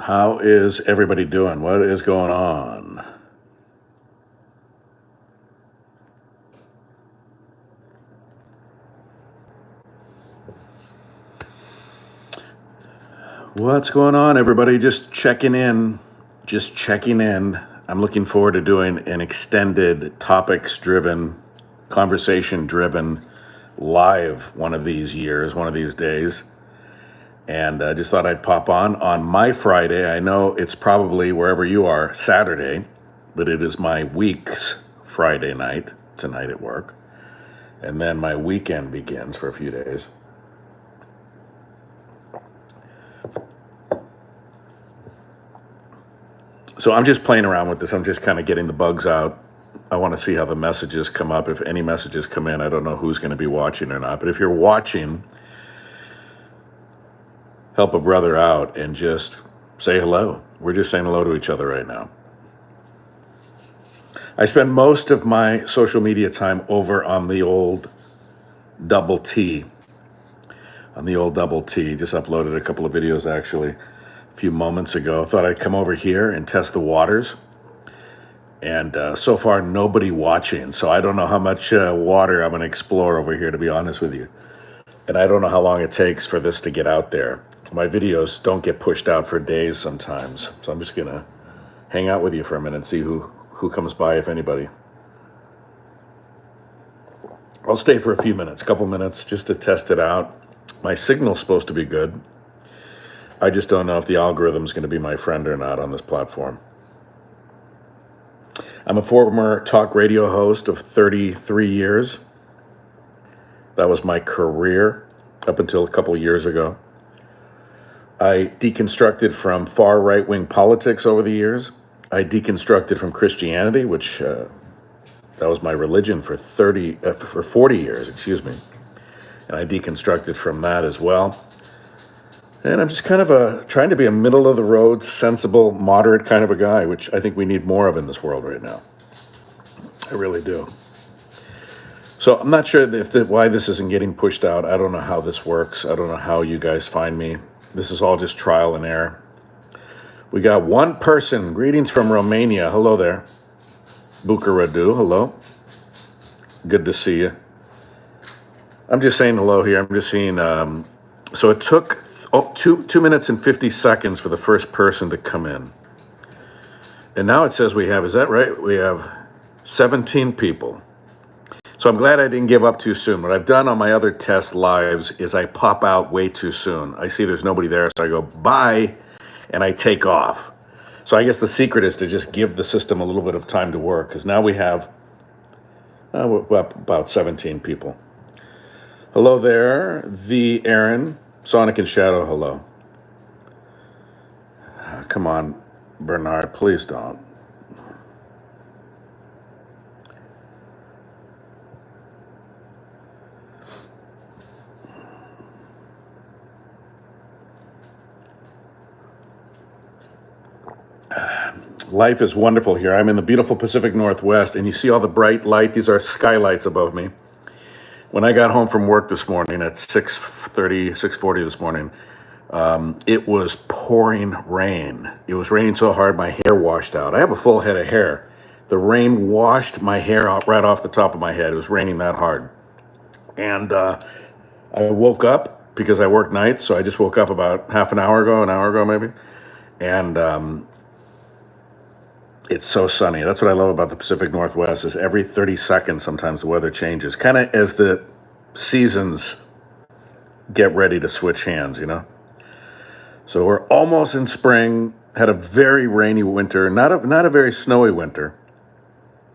How is everybody doing? What is going on? What's going on, everybody? Just checking in. Just checking in. I'm looking forward to doing an extended, topics driven, conversation driven live one of these years, one of these days. And I just thought I'd pop on my Friday. I know it's probably wherever you are, Saturday, but it is my week's Friday night, tonight at work. And then my weekend begins for a few days. So I'm just playing around with this. I'm just kind of getting the bugs out. I want to see how the messages come up. If any messages come in, I don't know who's going to be watching or not. But if you're watching, help a brother out and just say hello. We're just saying hello to each other right now. I spend most of my social media time over on the old double T. Just uploaded a couple of videos actually a few moments ago. Thought I'd come over here and test the waters. And so far, nobody watching. So I don't know how much water I'm going to explore over here, to be honest with you. And I don't know how long it takes for this to get out there. My videos don't get pushed out for days sometimes. So I'm just going to hang out with you for a minute and see who comes by, if anybody. I'll stay for a few minutes, a couple minutes, just to test it out. My signal's supposed to be good. I just don't know if the algorithm's going to be my friend or not on this platform. I'm a former talk radio host of 33 years. That was my career up until a couple of years ago. I deconstructed from far right-wing politics over the years. I deconstructed from Christianity, which that was my religion for 40 years, And I deconstructed from that as well. And I'm just kind of trying to be a middle-of-the-road, sensible, moderate kind of a guy, which I think we need more of in this world right now. I really do. So I'm not sure why this isn't getting pushed out. I don't know how this works. I don't know how you guys find me. This is all just trial and error. We got one person. Greetings from Romania. Hello there. Bukaradu. Hello. Good to see you. I'm just saying hello here. I'm just seeing. So it took 2 minutes and 50 seconds for the first person to come in. And now it says we have, is that right? We have 17 people. So I'm glad I didn't give up too soon. What I've done on my other test lives is I pop out way too soon. I see there's nobody there, so I go, bye, and I take off. So I guess the secret is to just give the system a little bit of time to work, because now we have about 17 people. Hello there, the Aaron. Sonic and Shadow, hello. Come on, Bernard, please don't. Life is wonderful here. I'm in the beautiful Pacific Northwest, and you see all the bright light. These are skylights above me. When I got home from work this morning at 6:40 this morning, it was pouring rain. It was raining so hard my hair washed out. I have a full head of hair. The rain washed my hair out right off the top of my head. It was raining that hard. And I woke up because I work nights, so I just woke up about an hour ago maybe. And it's so sunny. That's what I love about the Pacific Northwest is every 30 seconds sometimes the weather changes, kind of as the seasons get ready to switch hands, So we're almost in spring, had a very rainy winter, not a very snowy winter.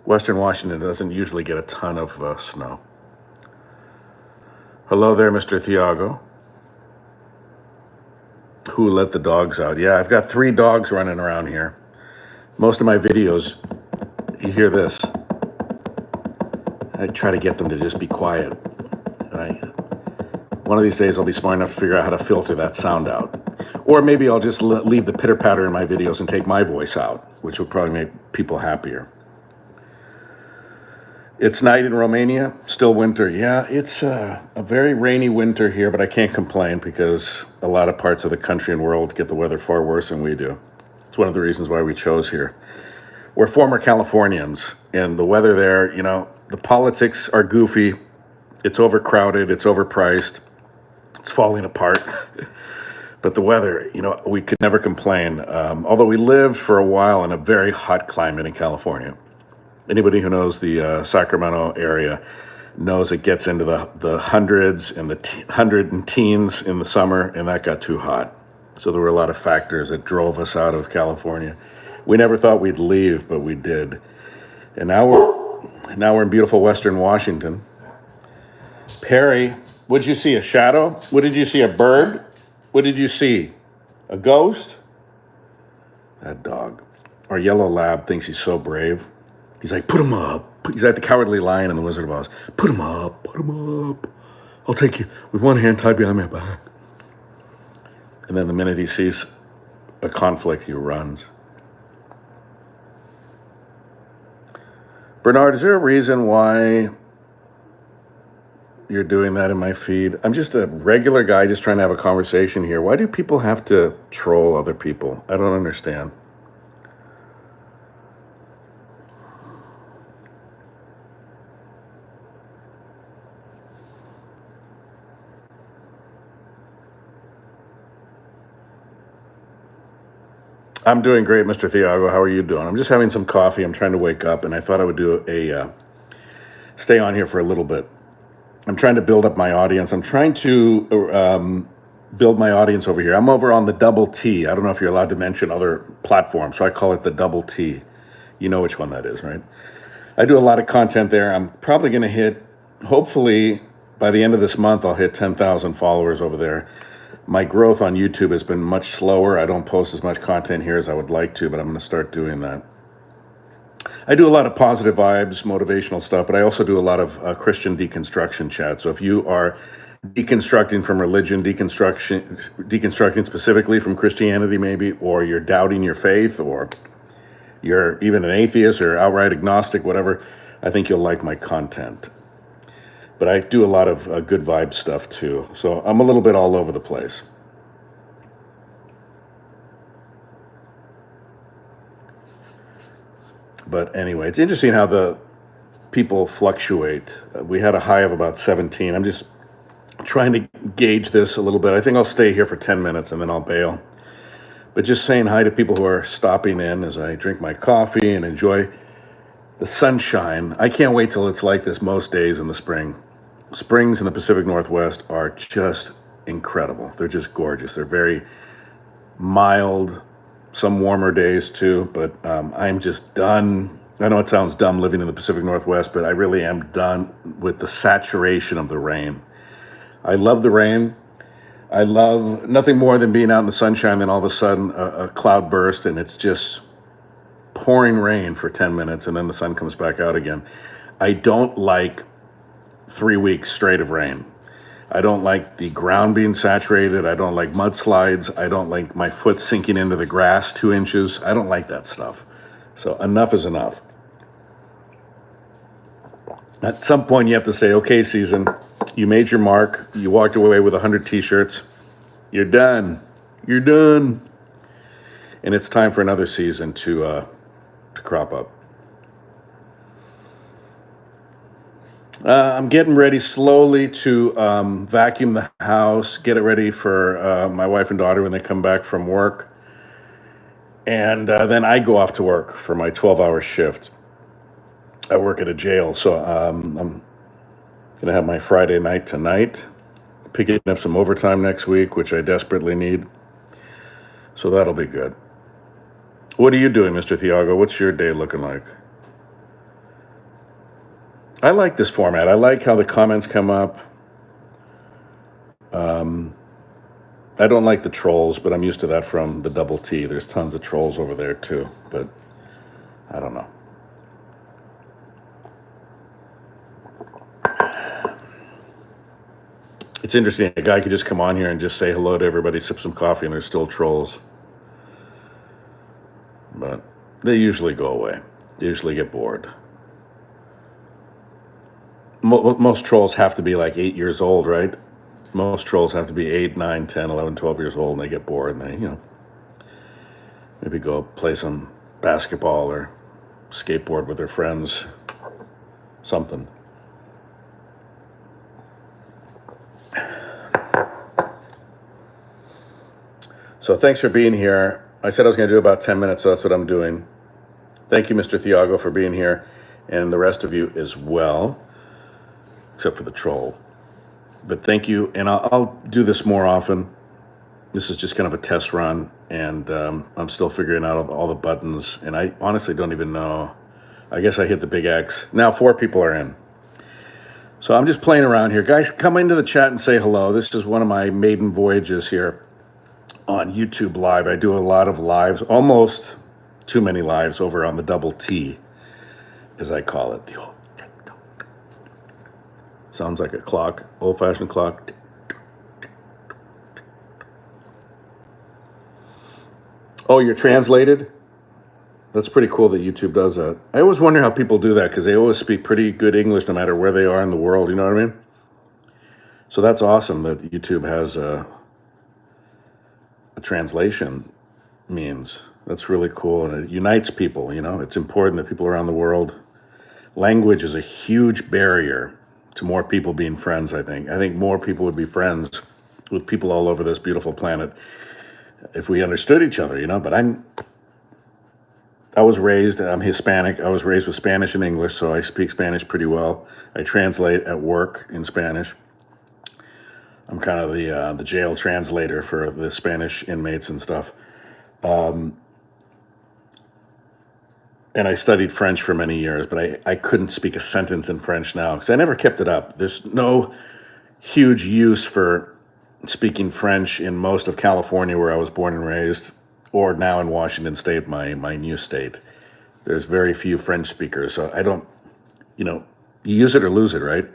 Western Washington doesn't usually get a ton of snow. Hello there, Mr. Thiago. Who let the dogs out? Yeah, I've got 3 dogs running around here. Most of my videos, you hear this. I try to get them to just be quiet. One of these days I'll be smart enough to figure out how to filter that sound out. Or maybe I'll just leave the pitter-patter in my videos and take my voice out, which would probably make people happier. It's night in Romania, still winter. Yeah, it's a very rainy winter here, but I can't complain because a lot of parts of the country and world get the weather far worse than we do. It's one of the reasons why we chose here. We're former Californians, and the weather there, the politics are goofy. It's overcrowded, it's overpriced, it's falling apart. But the weather, we could never complain. Although we lived for a while in a very hot climate in California. Anybody who knows the Sacramento area knows it gets into the hundreds and the hundred and teens in the summer, and that got too hot. So there were a lot of factors that drove us out of California. We never thought we'd leave, but we did. And now we're in beautiful Western Washington. Perry, what did you see? A shadow? What did you see? A bird? What did you see? A ghost? That dog. Our yellow lab thinks he's so brave. He's like, put him up. He's like the Cowardly Lion in The Wizard of Oz. Put him up. Put him up. I'll take you with one hand tied behind my back. And then the minute he sees a conflict, he runs. Bernard, is there a reason why you're doing that in my feed? I'm just a regular guy just trying to have a conversation here. Why do people have to troll other people? I don't understand. I'm doing great, Mr. Thiago. How are you doing? I'm just having some coffee. I'm trying to wake up, and I thought I would do stay on here for a little bit. I'm trying to build up my audience. I'm trying to build my audience over here. I'm over on the Double T. I don't know if you're allowed to mention other platforms, so I call it the Double T. You know which one that is, right? I do a lot of content there. I'm probably going to hit, hopefully, by the end of this month, I'll hit 10,000 followers over there. My growth on YouTube has been much slower. I don't post as much content here as I would like to, but I'm going to start doing that. I do a lot of positive vibes, motivational stuff, but I also do a lot of Christian deconstruction chat. So if you are deconstructing from religion, deconstructing specifically from Christianity maybe, or you're doubting your faith, or you're even an atheist or outright agnostic, whatever, I think you'll like my content. But I do a lot of good vibe stuff too. So I'm a little bit all over the place. But anyway, it's interesting how the people fluctuate. We had a high of about 17. I'm just trying to gauge this a little bit. I think I'll stay here for 10 minutes and then I'll bail. But just saying hi to people who are stopping in as I drink my coffee and enjoy the sunshine. I can't wait till it's like this most days in the spring. Springs in the Pacific Northwest are just incredible. They're just gorgeous. They're very mild, some warmer days too, but I'm just done. I know it sounds dumb living in the Pacific Northwest, but I really am done with the saturation of the rain. I love the rain. I love nothing more than being out in the sunshine, then all of a sudden a cloud burst and it's just pouring rain for 10 minutes and then the sun comes back out again. I don't like 3 weeks straight of rain. I don't like the ground being saturated. I don't like mudslides. I don't like my foot sinking into the grass 2 inches. I don't like that stuff. So enough is enough. At some point you have to say, okay, season, you made your mark. You walked away with 100 t-shirts. You're done. You're done. And it's time for another season to crop up. I'm getting ready slowly to vacuum the house, get it ready for my wife and daughter when they come back from work. And then I go off to work for my 12-hour shift. I work at a jail, so I'm going to have my Friday night tonight, picking up some overtime next week, which I desperately need. So that'll be good. What are you doing, Mr. Thiago? What's your day looking like? I like this format. I like how the comments come up. I don't like the trolls, but I'm used to that from the Double T. There's tons of trolls over there too, but I don't know. It's interesting. A guy could just come on here and just say hello to everybody, sip some coffee, and there's still trolls. But they usually go away. They usually get bored. most trolls have to be like 8 years old, right? Most trolls have to be 8, 9, 10, 11, 12 years old, and they get bored, and they, maybe go play some basketball or skateboard with their friends, something. So thanks for being here. I said I was going to do about 10 minutes, so that's what I'm doing. Thank you, Mr. Thiago, for being here, and the rest of you as well, except for the troll. But thank you, and I'll do this more often. This is just kind of a test run, and I'm still figuring out all the buttons, and I honestly don't even know. I guess I hit the big X. Now 4 people are in. So I'm just playing around here. Guys, come into the chat and say hello. This is one of my maiden voyages here on YouTube Live. I do a lot of lives, almost too many lives over on the double T, as I call it. The old TikTok. Sounds like a clock, old-fashioned clock. Oh, you're translated? That's pretty cool that YouTube does that. I always wonder how people do that, because they always speak pretty good English no matter where they are in the world, you know what I mean? So that's awesome that YouTube has a translation means. That's really cool, and it unites people, It's important that people around the world. Language is a huge barrier to more people being friends, I think. I think more people would be friends with people all over this beautiful planet if we understood each other, But I'm Hispanic. I was raised with Spanish and English, so I speak Spanish pretty well. I translate at work in Spanish. I'm kind of the jail translator for the Spanish inmates and stuff. And I studied French for many years, but I couldn't speak a sentence in French now because I never kept it up. There's no huge use for speaking French in most of California, where I was born and raised, or now in Washington State, my new state. There's very few French speakers, so I don't, you use it or lose it, right?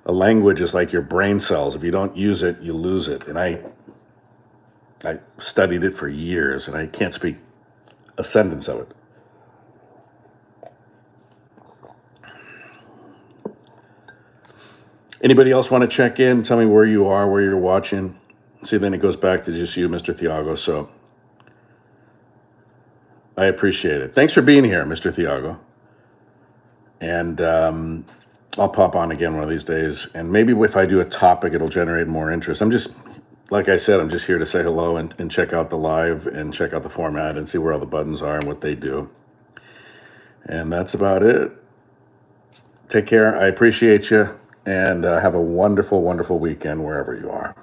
A language is like your brain cells. If you don't use it, you lose it. And I studied it for years, and I can't speak a sentence of it. Anybody else want to check in? Tell me where you are, where you're watching. See, then it goes back to just you, Mr. Thiago. So I appreciate it. Thanks for being here, Mr. Thiago. And I'll pop on again one of these days. And maybe if I do a topic, it'll generate more interest. Like I said, I'm just here to say hello and check out the live and check out the format and see where all the buttons are and what they do. And that's about it. Take care. I appreciate you. And have a wonderful, wonderful weekend wherever you are.